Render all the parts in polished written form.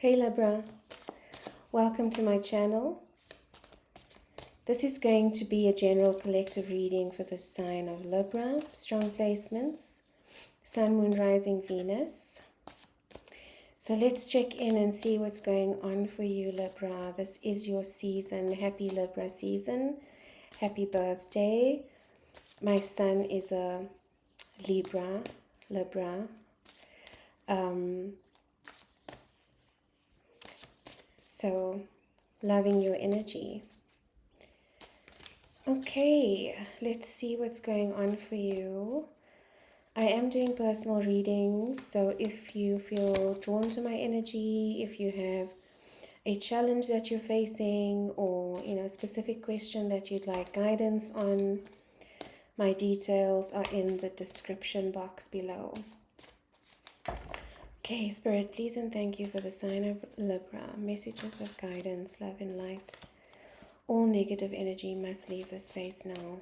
Hey Libra, welcome to my channel. This is going to be a general collective reading for the sign of Libra. Strong placements, Sun, Moon, Rising, Venus. So let's check in and see what's going on for you, Libra. This is your season. Happy Libra season. Happy birthday. My Sun is a Libra. So loving your energy. Okay, let's see what's going on for you. I am doing personal readings, so if you feel drawn to my energy, if you have a challenge that you're facing, or a specific question that you'd like guidance on, my details are in the description box below. Okay, Spirit, please and thank you for the sign of Libra. Messages of guidance, love and light. All negative energy must leave the space now.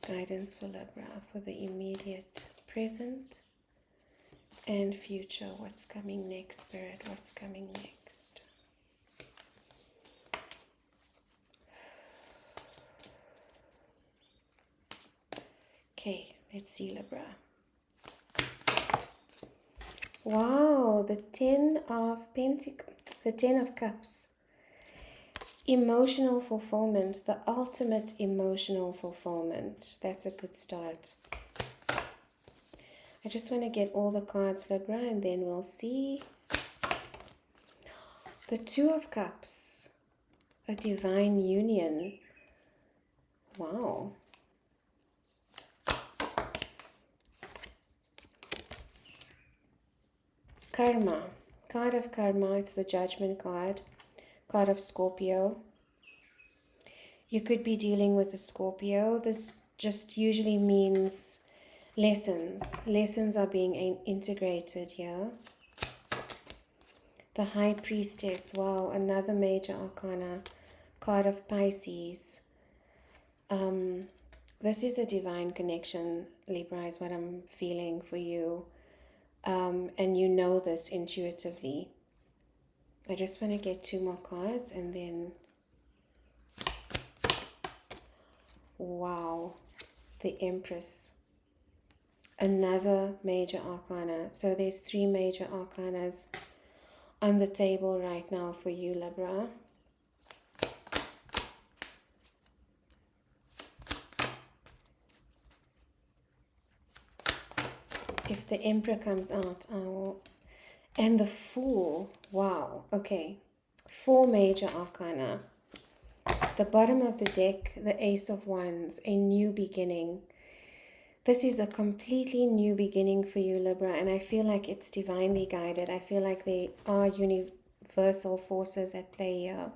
Guidance for Libra for the immediate present and future. What's coming next, Spirit? What's coming next? Okay, let's see, Libra. Wow, the 10 of Pentacles, the 10 of Cups. Emotional fulfillment, the ultimate emotional fulfillment. That's a good start. I just want to get all the cards, Libra, and then we'll see. The 2 of Cups, a divine union. Wow. Karma, card of Karma, it's the Judgment card. Card of Scorpio. You could be dealing with a Scorpio. This just usually means lessons. Lessons are being integrated here. The High Priestess. Wow, another major arcana. Card of Pisces. This is a divine connection, Libra, is what I'm feeling for you. And you know this intuitively. I just want to get 2 more cards and then, wow, the Empress, another major arcana. So there's 3 major arcanas on the table right now for you, Libra. If the Emperor comes out, and the Fool. Wow, okay. 4 major arcana. The bottom of the deck, the Ace of Wands, a new beginning. This is a completely new beginning for you, Libra, and I feel like it's divinely guided. I feel like there are universal forces at play here.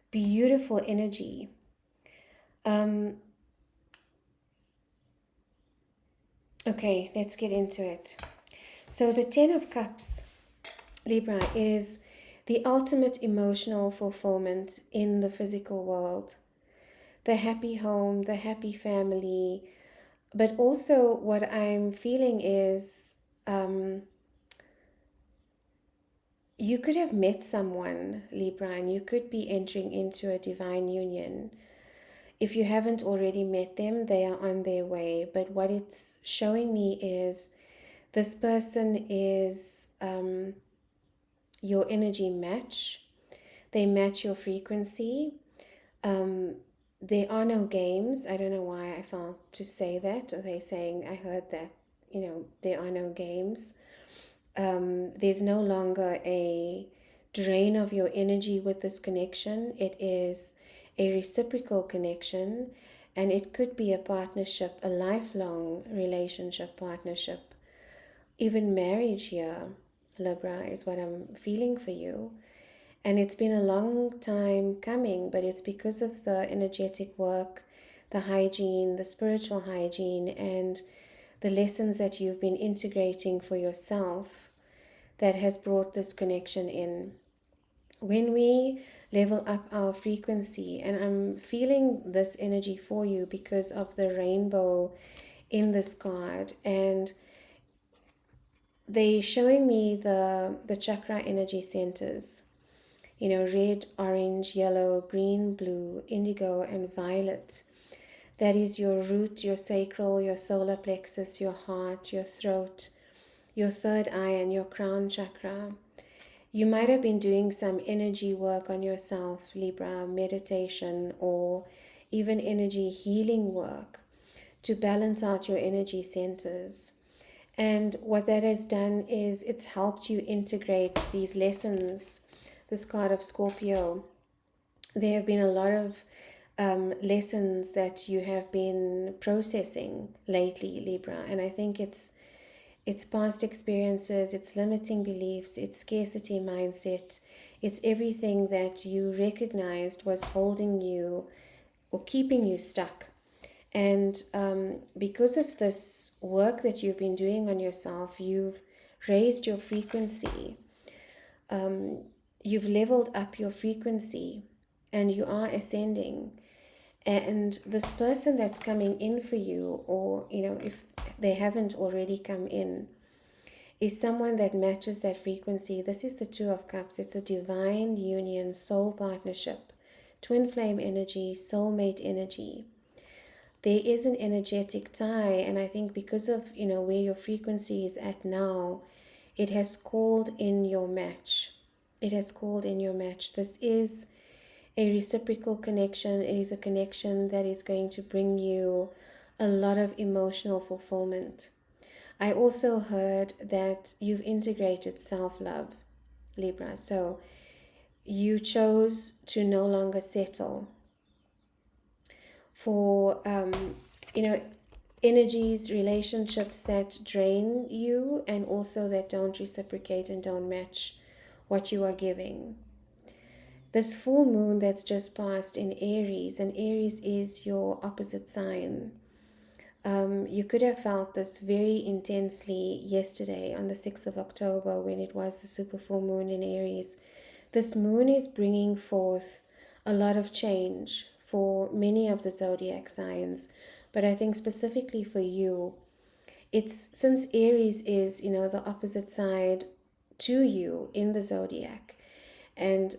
Beautiful energy. Okay, let's get into it. So the 10 of Cups, Libra, is the ultimate emotional fulfillment in the physical world. The happy home, the happy family. But also what I'm feeling is you could have met someone, Libra, and you could be entering into a divine union. If you haven't already met them, they are on their way. But what it's showing me is this person is your energy match. They match your frequency. There are no games. I don't know why I felt to say that, or they're saying, I heard that, there are no games. There's no longer a drain of your energy with this connection. It is a reciprocal connection, and it could be a partnership, a lifelong relationship, partnership, even marriage here, Libra, is what I'm feeling for you. And it's been a long time coming, but it's because of the energetic work, the hygiene, the spiritual hygiene, and the lessons that you've been integrating for yourself that has brought this connection in. When we level up our frequency, and I'm feeling this energy for you because of the rainbow in this card, and they showing me the chakra energy centers, red, orange, yellow, green, blue, indigo, and violet. That is your root, your sacral, your solar plexus, your heart, your throat, your third eye, and your crown chakra. You might have been doing some energy work on yourself, Libra, meditation, or even energy healing work to balance out your energy centers. And what that has done is it's helped you integrate these lessons. This card of Scorpio, there have been a lot of lessons that you have been processing lately, Libra. And I think it's past experiences, it's limiting beliefs, it's scarcity mindset, it's everything that you recognized was holding you or keeping you stuck. And because of this work that you've been doing on yourself, you've raised your frequency, you've leveled up your frequency, and you are ascending. And this person that's coming in for you, or if they haven't already come in, is someone that matches that frequency. This is the Two of Cups. It's a divine union, soul partnership, twin flame energy, soulmate energy. There is an energetic tie, and I think because of where your frequency is at now, it has called in your match. It has called in your match. This is a reciprocal connection. It is a connection that is going to bring you a lot of emotional fulfillment. I also heard that you've integrated self-love, Libra. So you chose to no longer settle for, energies, relationships that drain you and also that don't reciprocate and don't match what you are giving. This full moon that's just passed in Aries, and Aries is your opposite sign. You could have felt this very intensely yesterday on the 6th of October when it was the super full moon in Aries. This moon is bringing forth a lot of change for many of the zodiac signs, but I think specifically for you, it's since Aries is, the opposite side to you in the zodiac, and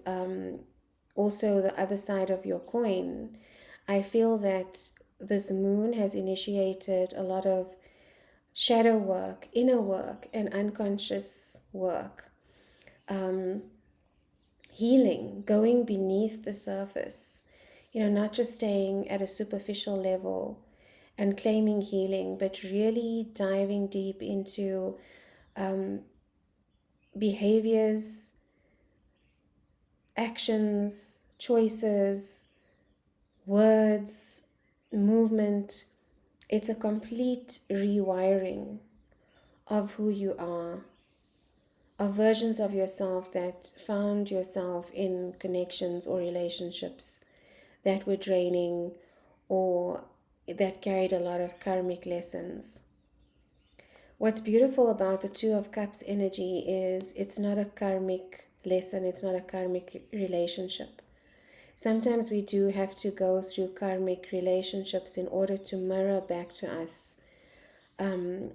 also the other side of your coin. I feel that this moon has initiated a lot of shadow work, inner work, and unconscious work. Healing, going beneath the surface, not just staying at a superficial level and claiming healing, but really diving deep into behaviors, actions, choices, words, movement. It's a complete rewiring of who you are, of versions of yourself that found yourself in connections or relationships that were draining or that carried a lot of karmic lessons. What's beautiful about the Two of Cups energy is it's not a karmic lesson, it's not a karmic relationship. Sometimes we do have to go through karmic relationships in order to mirror back to us the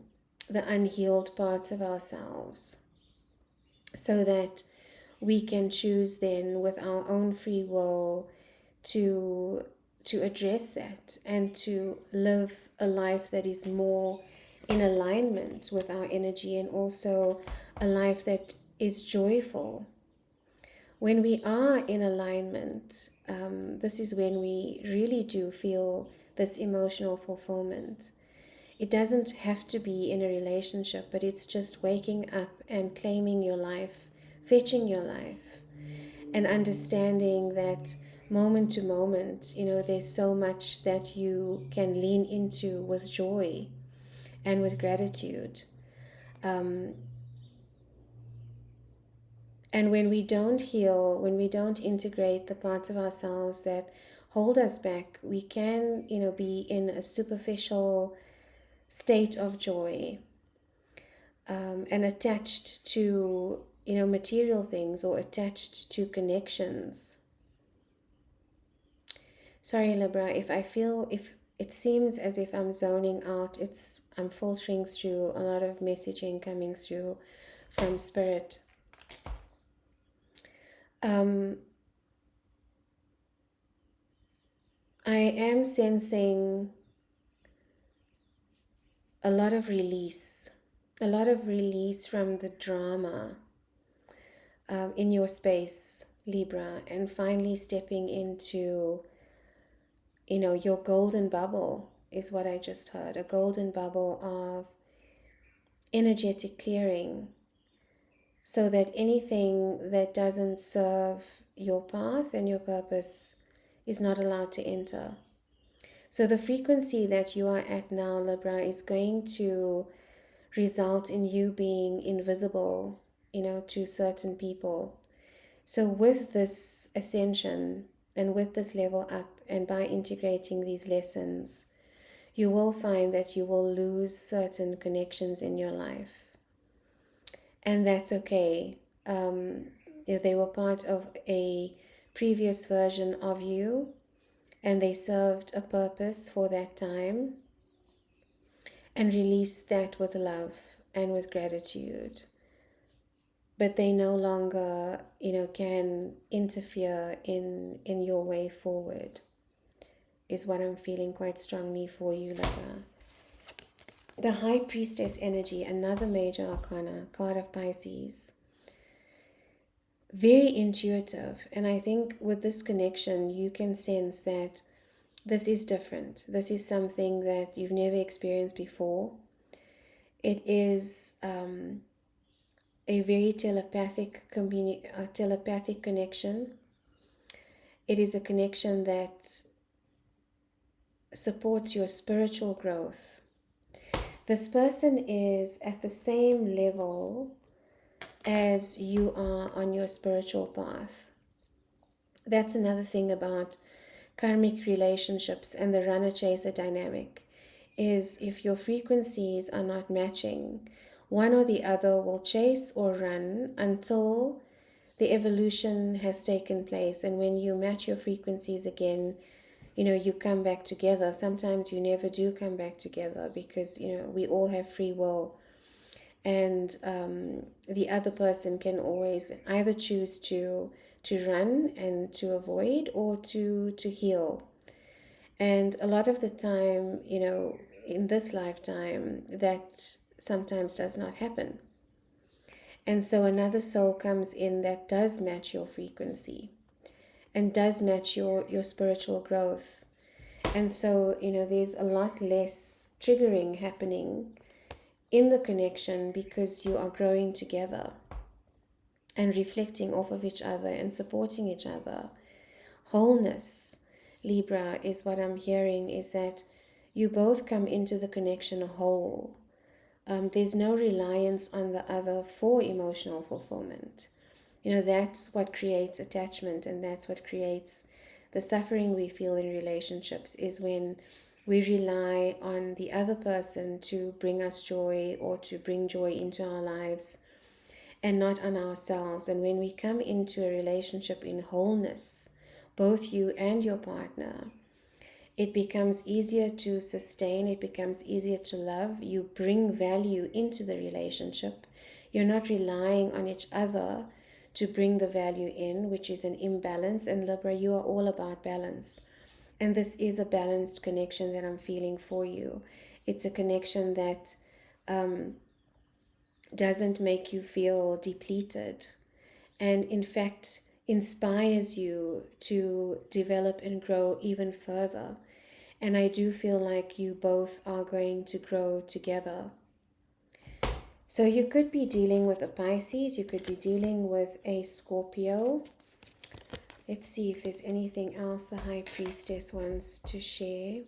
unhealed parts of ourselves, so that we can choose then with our own free will to address that and to live a life that is more in alignment with our energy, and also a life that is joyful. When we are in alignment, this is when we really do feel this emotional fulfillment. It doesn't have to be in a relationship, but it's just waking up and claiming your life, fetching your life, and understanding that moment to moment, there's so much that you can lean into with joy and with gratitude. And when we don't heal, when we don't integrate the parts of ourselves that hold us back, we can, be in a superficial state of joy, and attached to, material things or attached to connections. Sorry, Libra, if it seems as if I'm zoning out, I'm filtering through a lot of messaging coming through from Spirit. I am sensing a lot of release from the drama in your space, Libra, and finally stepping into, your golden bubble is what I just heard. A golden bubble of energetic clearing, so that anything that doesn't serve your path and your purpose is not allowed to enter. So the frequency that you are at now, Libra, is going to result in you being invisible, to certain people. So with this ascension and with this level up, and by integrating these lessons, you will find that you will lose certain connections in your life. And that's okay. If they were part of a previous version of you and they served a purpose for that time, and release that with love and with gratitude. But they no longer, can interfere in your way forward, is what I'm feeling quite strongly for you, Libra. The High Priestess energy, another major arcana, card of Pisces. Very intuitive. And I think with this connection, you can sense that this is different. This is something that you've never experienced before. It is a very telepathic connection. It is a connection that supports your spiritual growth. This person is at the same level as you are on your spiritual path. That's another thing about karmic relationships and the runner-chaser dynamic, is if your frequencies are not matching, one or the other will chase or run until the evolution has taken place. And when you match your frequencies again, you come back together. Sometimes you never do come back together because, we all have free will. And the other person can always either choose to run and to avoid, or to heal. And a lot of the time, in this lifetime, that sometimes does not happen. And so another soul comes in that does match your frequency and does match your spiritual growth. And so, there's a lot less triggering happening in the connection because you are growing together and reflecting off of each other and supporting each other. Wholeness, Libra, is what I'm hearing, is that you both come into the connection whole. There's no reliance on the other for emotional fulfillment. That's what creates attachment, and that's what creates the suffering we feel in relationships, is when we rely on the other person to bring us joy or to bring joy into our lives and not on ourselves. And when we come into a relationship in wholeness, both you and your partner, it becomes easier to sustain, it becomes easier to love. You bring value into the relationship. You're not relying on each other to bring the value in, which is an imbalance. And Libra, you are all about balance. And this is a balanced connection that I'm feeling for you. It's a connection that doesn't make you feel depleted, and in fact inspires you to develop and grow even further. And I do feel like you both are going to grow together. So you could be dealing with a Pisces, you could be dealing with a Scorpio. Let's see if there's anything else the High Priestess wants to share.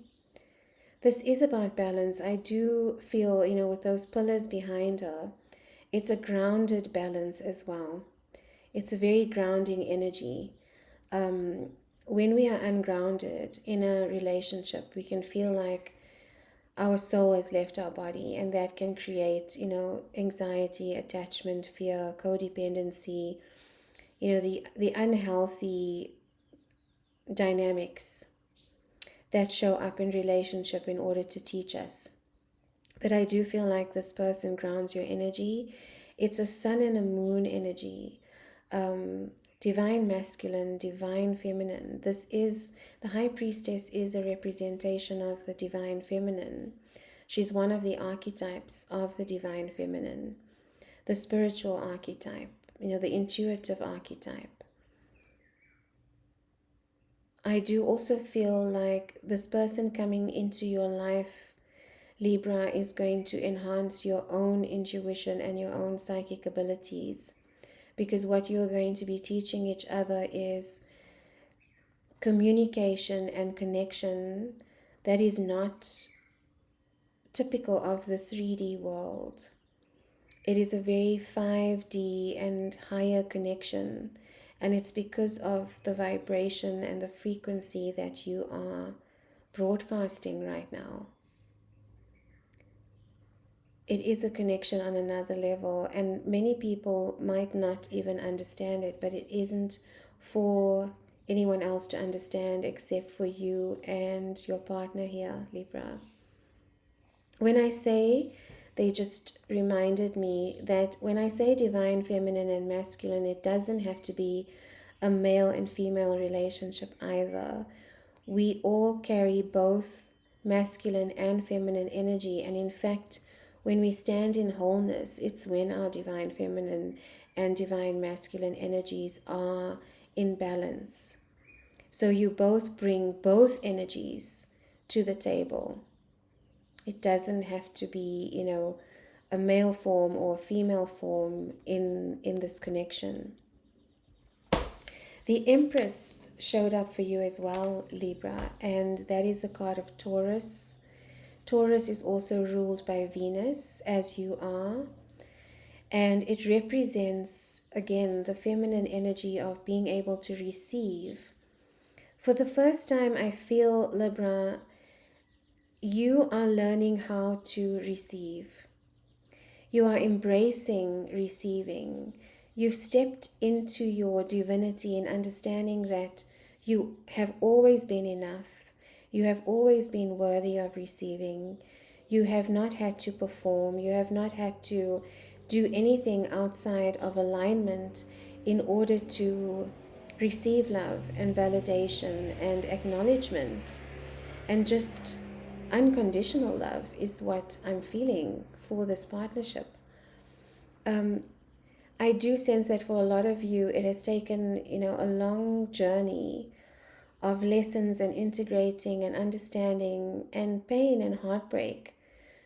This is about balance. I do feel, with those pillars behind her, it's a grounded balance as well. It's a very grounding energy. When we are ungrounded in a relationship, we can feel like our soul has left our body, and that can create, anxiety, attachment, fear, codependency, the unhealthy dynamics that show up in relationship in order to teach us. But I do feel like this person grounds your energy. It's a sun and a moon energy. Um, Divine masculine, divine feminine. This is, the high priestess is a representation of the divine feminine. She's one of the archetypes of the divine feminine, the spiritual archetype, the intuitive archetype. I do also feel like this person coming into your life, Libra, is going to enhance your own intuition and your own psychic abilities, because what you're going to be teaching each other is communication and connection that is not typical of the 3D world. It is a very 5D and higher connection, and it's because of the vibration and the frequency that you are broadcasting right now. It is a connection on another level, and many people might not even understand it, but it isn't for anyone else to understand except for you and your partner here, Libra. When I say, they just reminded me that when I say divine feminine and masculine, it doesn't have to be a male and female relationship either. We all carry both masculine and feminine energy, and in fact, when we stand in wholeness, it's when our divine feminine and divine masculine energies are in balance. So you both bring both energies to the table. It doesn't have to be, a male form or a female form in this connection. The Empress showed up for you as well, Libra, and that is the card of Taurus. Taurus is also ruled by Venus, as you are, and it represents, again, the feminine energy of being able to receive. For the first time, I feel, Libra, you are learning how to receive. You are embracing receiving. You've stepped into your divinity in understanding that you have always been enough. You have always been worthy of receiving. You have not had to perform. You have not had to do anything outside of alignment in order to receive love and validation and acknowledgement. And just unconditional love is what I'm feeling for this partnership. Um, I do sense that for a lot of you, it has taken, a long journey of lessons and integrating and understanding and pain and heartbreak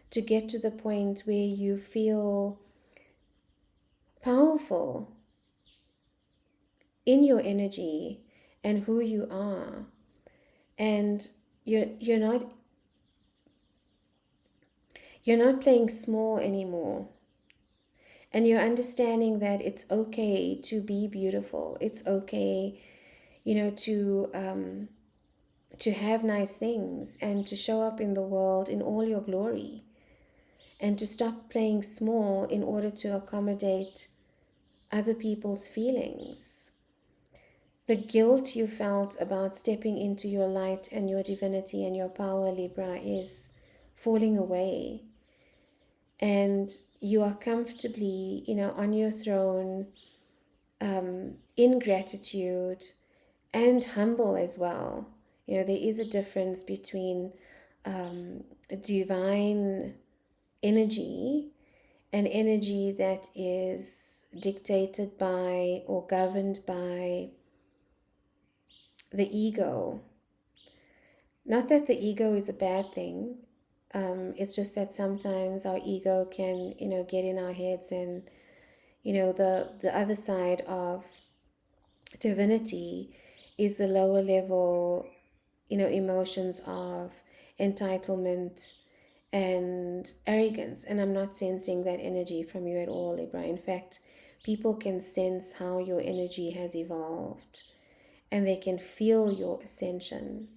to get to the point where you feel powerful in your energy and who you are. And you're not playing small anymore. And you're understanding that it's okay to be beautiful. It's okay, to have nice things and to show up in the world in all your glory, and to stop playing small in order to accommodate other people's feelings. The guilt you felt about stepping into your light and your divinity and your power, Libra, is falling away. And you are comfortably, on your throne, in gratitude and humble as well. There is a difference between divine energy and energy that is dictated by or governed by the ego. Not that the ego is a bad thing. It's just that sometimes our ego can, get in our heads, and, the other side of divinity is the lower level, emotions of entitlement and arrogance. And I'm not sensing that energy from you at all, Libra. In fact, people can sense how your energy has evolved, and they can feel your ascension.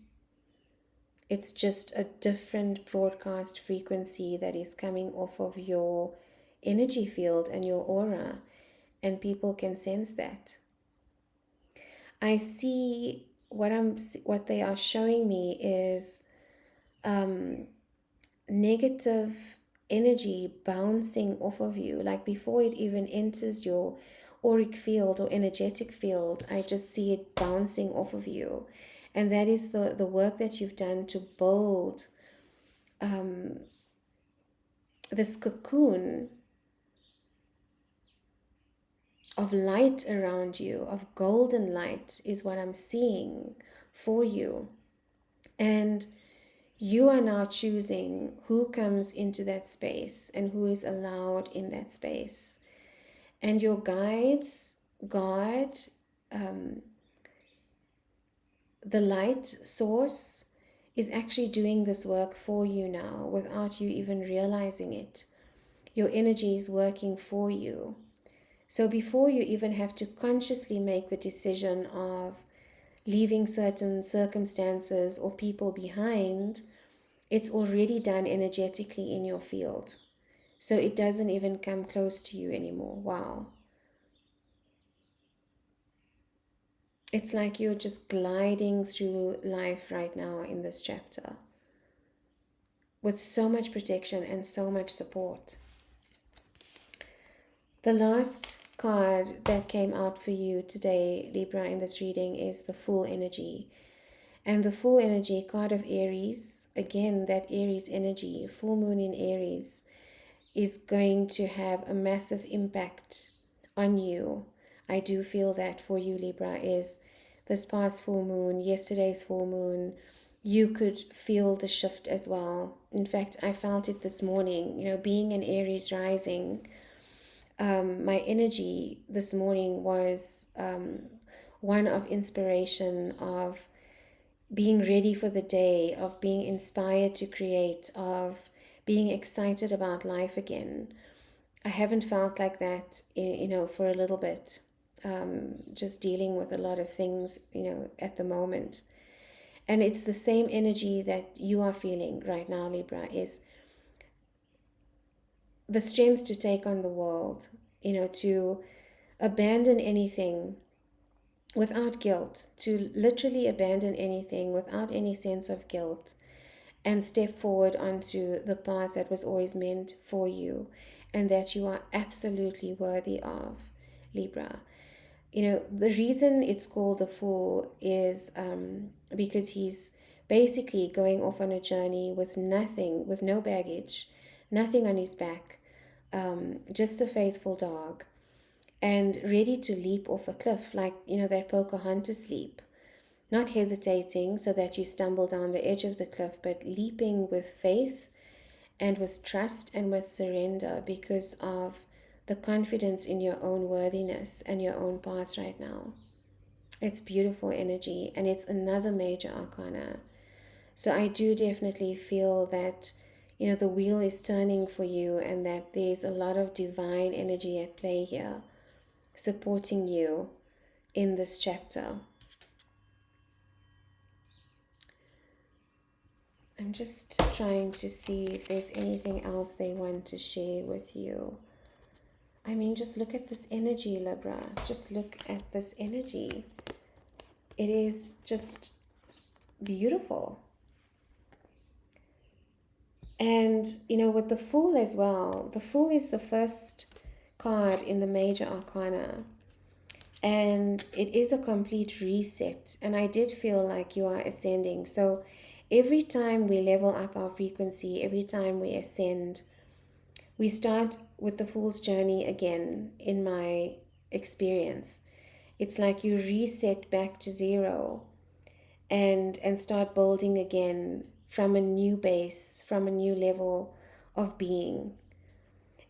It's just a different broadcast frequency that is coming off of your energy field and your aura, and people can sense that. I see what they are showing me is negative energy bouncing off of you, like before it even enters your auric field or energetic field. I just see it bouncing off of you. And that is the work that you've done to build this cocoon of light around you, of golden light, is what I'm seeing for you. And you are now choosing who comes into that space and who is allowed in that space. And your guides, God, the light source, is actually doing this work for you now without you even realizing it. Your energy is working for you. So before you even have to consciously make the decision of leaving certain circumstances or people behind, it's already done energetically in your field. So it doesn't even come close to you anymore. Wow. It's like you're just gliding through life right now in this chapter with so much protection and so much support. The last card that came out for you today, Libra, in this reading is the Full Energy. And the Full Energy card of Aries, again, that Aries energy, full moon in Aries, is going to have a massive impact on you. I do feel that for you, Libra, is this past full moon, yesterday's full moon, you could feel the shift as well. In fact, I felt it this morning, being an Aries rising. My energy this morning was one of inspiration, of being ready for the day, of being inspired to create, of being excited about life again. I haven't felt like that, for a little bit. Just dealing with a lot of things, at the moment. And it's the same energy that you are feeling right now, Libra, is the strength to take on the world, to abandon anything without guilt, to literally abandon anything without any sense of guilt, and step forward onto the path that was always meant for you and that you are absolutely worthy of, Libra. The reason it's called the Fool is because he's basically going off on a journey with nothing, with no baggage, nothing on his back, just a faithful dog, and ready to leap off a cliff, like, that Pocahontas leap. Not hesitating so that you stumble down the edge of the cliff, but leaping with faith and with trust and with surrender because of the confidence in your own worthiness and your own path right now. It's beautiful energy, and it's another major arcana. So I do definitely feel that, the wheel is turning for you, and that there's a lot of divine energy at play here, supporting you in this chapter. I'm just trying to see if there's anything else they want to share with you. I mean, just look at this energy, Libra. Just look at this energy. It is just beautiful. And, with the Fool as well, the Fool is the first card in the major arcana. And it is a complete reset. And I did feel like you are ascending. So every time we level up our frequency, every time we ascend, we start with the Fool's journey again, in my experience. It's like you reset back to zero and start building again from a new base, from a new level of being.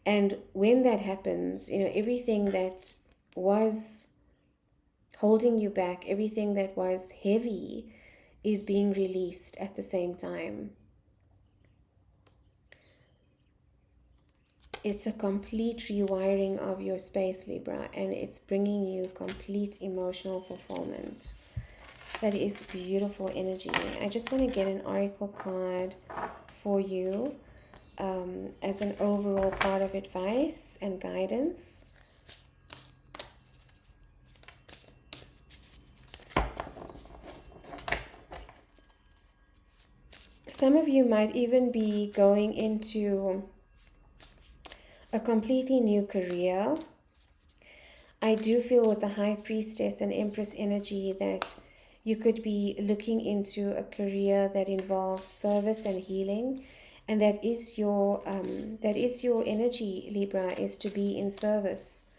And when that happens, everything that was holding you back, everything that was heavy, is being released at the same time. It's a complete rewiring of your space, Libra, and it's bringing you complete emotional fulfillment. That is beautiful energy. I just want to get an oracle card for you as an overall part of advice and guidance. Some of you might even be going into a completely new career. I do feel with the High Priestess and Empress energy that you could be looking into a career that involves service and healing, and that is your energy, Libra, is to be in service.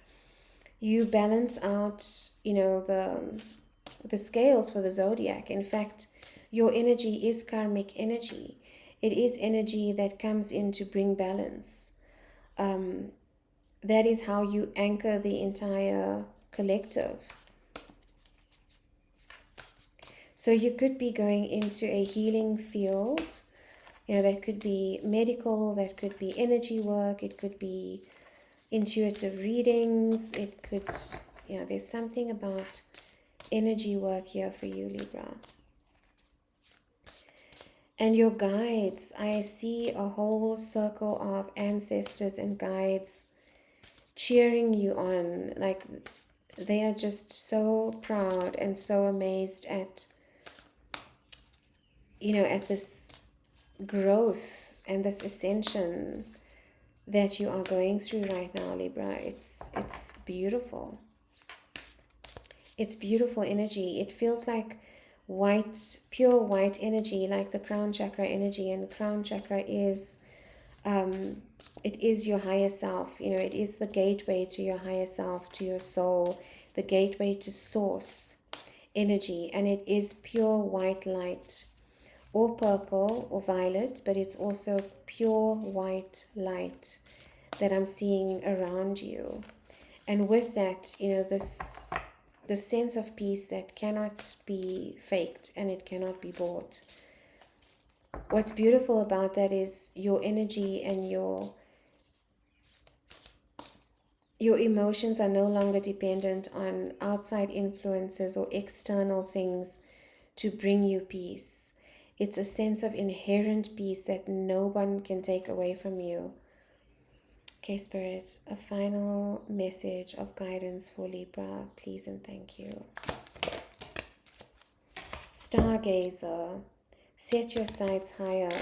You balance out, the scales for the zodiac. In fact, your energy is karmic energy. It is energy that comes in to bring balance. That is how you anchor the entire collective. So you could be going into a healing field. That could be medical, that could be energy work, it could be intuitive readings, it could, there's something about energy work here for you, Libra. And your guides, I see a whole circle of ancestors and guides cheering you on. Like, they are just so proud and so amazed at, at this growth and this ascension that you are going through right now, Libra. It's beautiful. It's beautiful energy. It feels like white, pure white energy, like the crown chakra energy. And the crown chakra is, it is your higher self. It is the gateway to your higher self, to your soul, the gateway to source energy. And it is pure white light, or purple or violet, but it's also pure white light that I'm seeing around you. And with that, this sense of peace that cannot be faked and it cannot be bought. What's beautiful about that is your energy and your emotions are no longer dependent on outside influences or external things to bring you peace. It's a sense of inherent peace that no one can take away from you. Okay, Spirit, a final message of guidance for Libra, please and thank you. Stargazer, set your sights higher.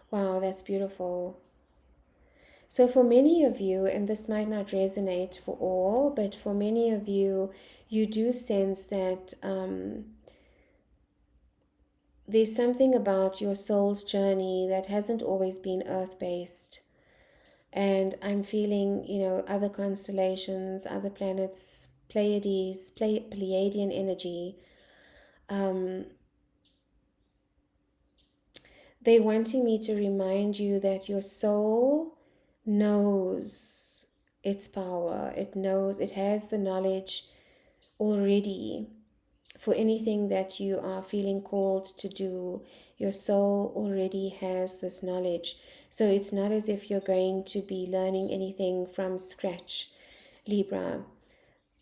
Wow, that's beautiful. So for many of you, and this might not resonate for all, but for many of you, you do sense that there's something about your soul's journey that hasn't always been earth-based. And I'm feeling, other constellations, other planets, Pleiades, Pleiadian energy. They're wanting me to remind you that your soul knows its power. It knows, it has the knowledge already for anything that you are feeling called to do. Your soul already has this knowledge. So it's not as if you're going to be learning anything from scratch, Libra.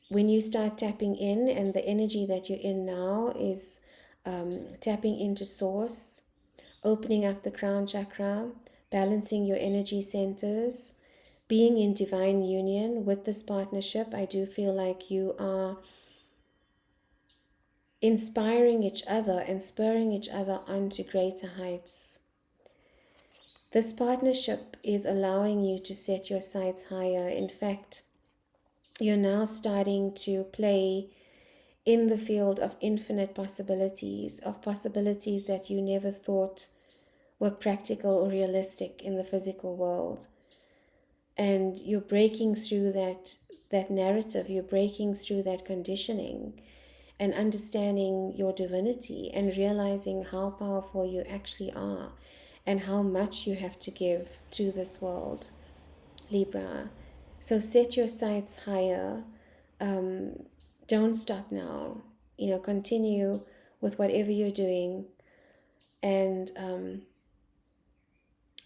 When you start tapping in, and the energy that you're in now is tapping into source, opening up the crown chakra, balancing your energy centers, being in divine union with this partnership, I do feel like you are inspiring each other and spurring each other on to greater heights. This partnership is allowing you to set your sights higher. In fact, you're now starting to play in the field of infinite possibilities, of possibilities that you never thought were practical or realistic in the physical world. And you're breaking through that narrative, you're breaking through that conditioning, and understanding your divinity and realizing how powerful you actually are and how much you have to give to this world, Libra. So set your sights higher. Don't stop now. Continue with whatever you're doing. And I'm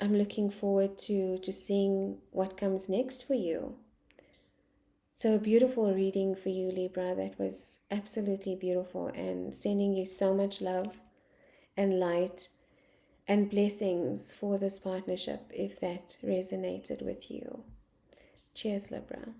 looking forward to seeing what comes next for you. So a beautiful reading for you, Libra. That was absolutely beautiful, and sending you so much love and light and blessings for this partnership if that resonated with you. Cheers, Libra.